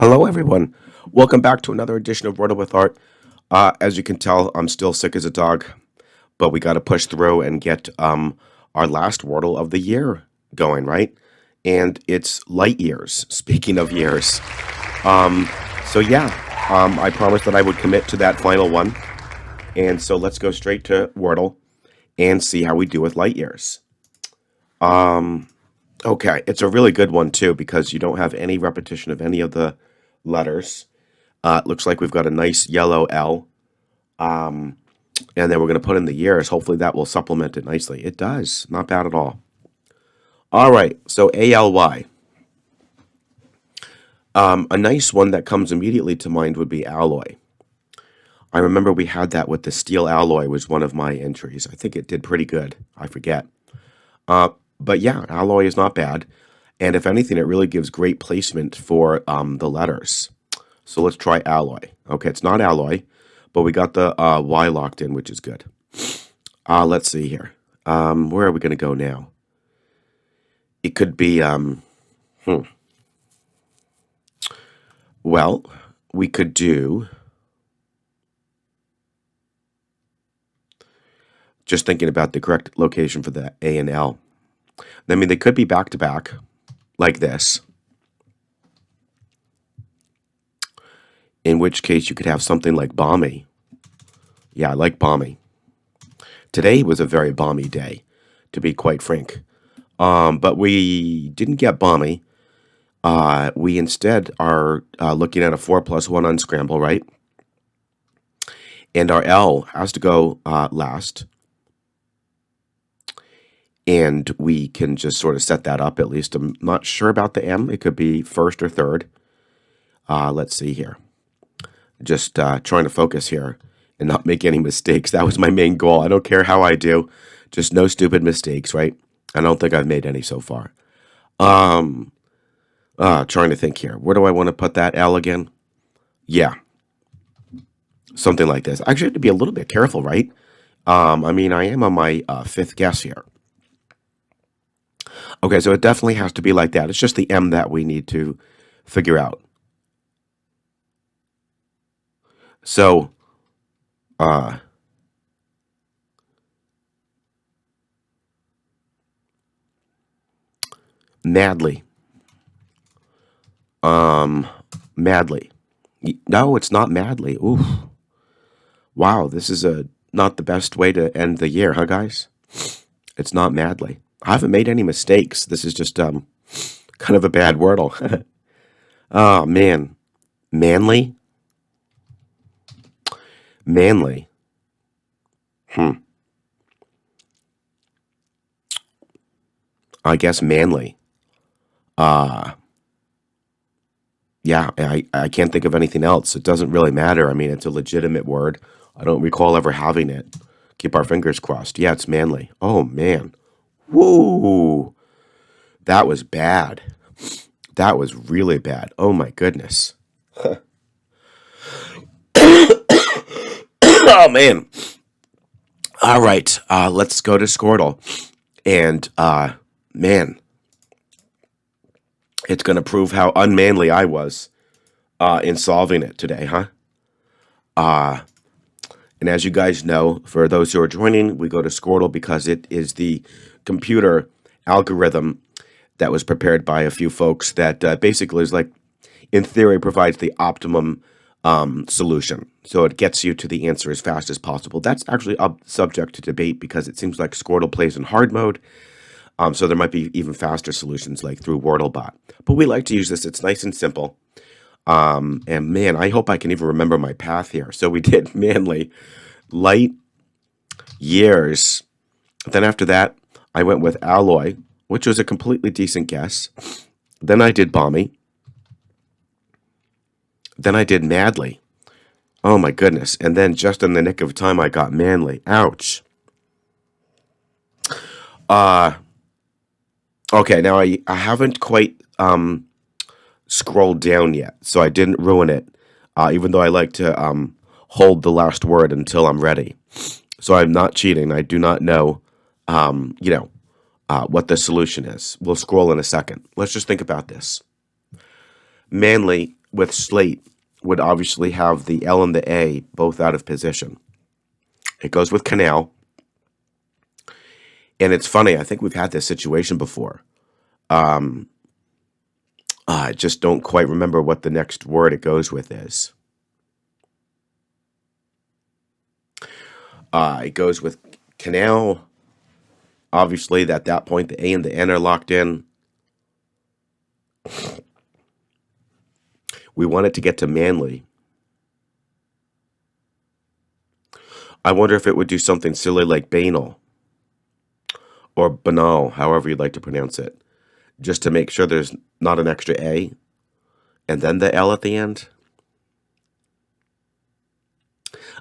Hello, everyone. Welcome back to another edition of Wordle with Art. As you can tell, I'm still sick as a dog, but we got to push through and get our last Wordle of the year going, right? And it's light years. Speaking of years, um, I promised that I would commit to that final one, and so let's go straight to Wordle and see how we do with light years. Um, okay, it's a really good one too because you don't have any repetition of any of the letters. It looks like we've got a nice yellow L. Um, and then we're going to put in the years. Hopefully that will supplement it nicely. It does. Not bad at all. All right. So ALY. A nice one that comes immediately to mind would be alloy. I remember we had that with the steel alloy was one of my entries. I think it did pretty good. I forget. Uh, but yeah, alloy is not bad. And if anything, it really gives great placement for the letters. So let's try alloy. Okay, it's not alloy, but we got the Y locked in, which is good. Let's see here. Where are we going to go now? It could be, well, we could do, just thinking about the correct location for the A and L. I mean, they could be back to back, like this. In which case you could have something like balmy. Yeah, I like balmy. Today was a very balmy day, to be quite frank. But we didn't get balmy. We instead are looking at a 4+1 unscramble, right? And our L has to go last. And we can just sort of set that up at least. I'm not sure about the M. It could be first or third. Let's see here. Just trying to focus here and not make any mistakes. That was my main goal. I don't care how I do. Just no stupid mistakes, right? I don't think I've made any so far. Trying to think here. Where do I want to put that L again? Yeah. Something like this. Actually, I have to be a little bit careful, right? I mean, I am on my fifth guess here. Okay, so it definitely has to be like that. It's just the M that we need to figure out. So, madly. Madly. No, it's not madly. Oof. Wow, this is not the best way to end the year, huh, guys? It's not madly. I haven't made any mistakes. This is just kind of a bad wordle. Oh, man. Manly? Manly. I guess manly. Yeah, I can't think of anything else. It doesn't really matter. I mean, it's a legitimate word. I don't recall ever having it. Keep our fingers crossed. Yeah, it's manly. Oh, man. Woo! That was bad. That was really bad. Oh, my goodness. Oh, man. All right, let's go to Squirtle. And, man, it's going to prove how unmanly I was in solving it today, huh? And as you guys know, for those who are joining, we go to Squirtle because it is the computer algorithm that was prepared by a few folks that basically is like, in theory, provides the optimum solution. So it gets you to the answer as fast as possible. That's actually subject to debate because it seems like Squirtle plays in hard mode. So there might be even faster solutions like through WordleBot. But we like to use this. It's nice and simple. And man, I hope I can even remember my path here. So we did manly, light, years. Then after that, I went with alloy, which was a completely decent guess. Then I did balmy. Then I did madly. Oh my goodness. And then just in the nick of time, I got manly. Ouch. Okay, now I haven't quite scrolled down yet, so I didn't ruin it, even though I like to hold the last word until I'm ready. So I'm not cheating. I do not know, what the solution is. We'll scroll in a second. Let's just think about this. Manly, with slate would obviously have the L and the A both out of position. It goes with canal. And it's funny, I think we've had this situation before. Um, I just don't quite remember what the next word it goes with is. It goes with canal. Obviously, at that point, the A and the N are locked in. We want it to get to manly. I wonder if it would do something silly like banal or banal, however you'd like to pronounce it, just to make sure there's not an extra A and then the L at the end.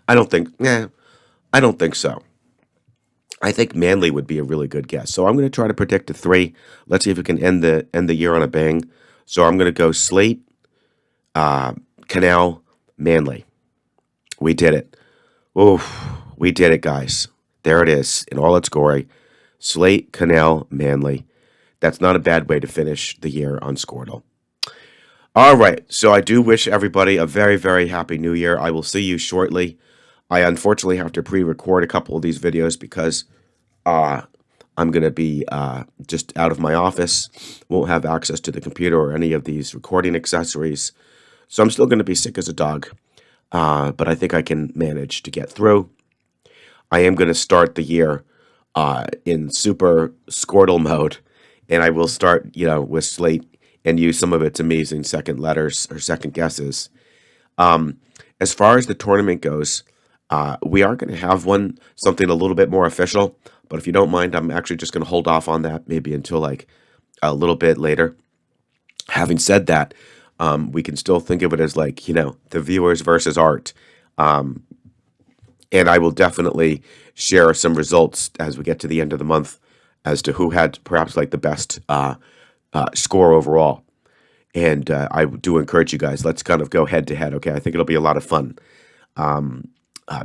I don't think, I don't think so. I think manly would be a really good guess. So I'm going to try to predict a 3. Let's see if we can end the year on a bang. So I'm going to go slate, canal, manly. We did it. Oof, we did it, guys. There it is in all its glory. Slate, canal, manly. That's not a bad way to finish the year on Squirtle. All right, so I do wish everybody a very, very happy new year. I will see you shortly. I unfortunately have to pre-record a couple of these videos because I'm going to be just out of my office. Won't have access to the computer or any of these recording accessories. So I'm still going to be sick as a dog, but I think I can manage to get through. I am going to start the year in super Squirtle mode, and I will start, with slate and use some of its amazing second letters or second guesses. As far as the tournament goes, we are going to have something a little bit more official, but if you don't mind, I'm actually just going to hold off on that maybe until like a little bit later. Having said that, we can still think of it as like, the viewers versus art. And I will definitely share some results as we get to the end of the month as to who had perhaps like the best score overall. And I do encourage you guys, let's kind of go head to head. Okay, I think it'll be a lot of fun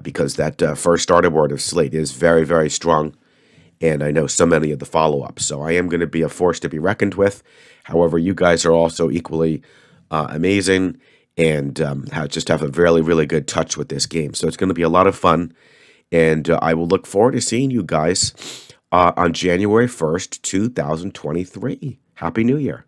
because that first starter word of slate is very, very strong. And I know so many of the follow-ups. So I am going to be a force to be reckoned with. However, you guys are also equally amazing and just have a really, really good touch with this game. So it's going to be a lot of fun. And I will look forward to seeing you guys on January 1st, 2023. Happy New Year.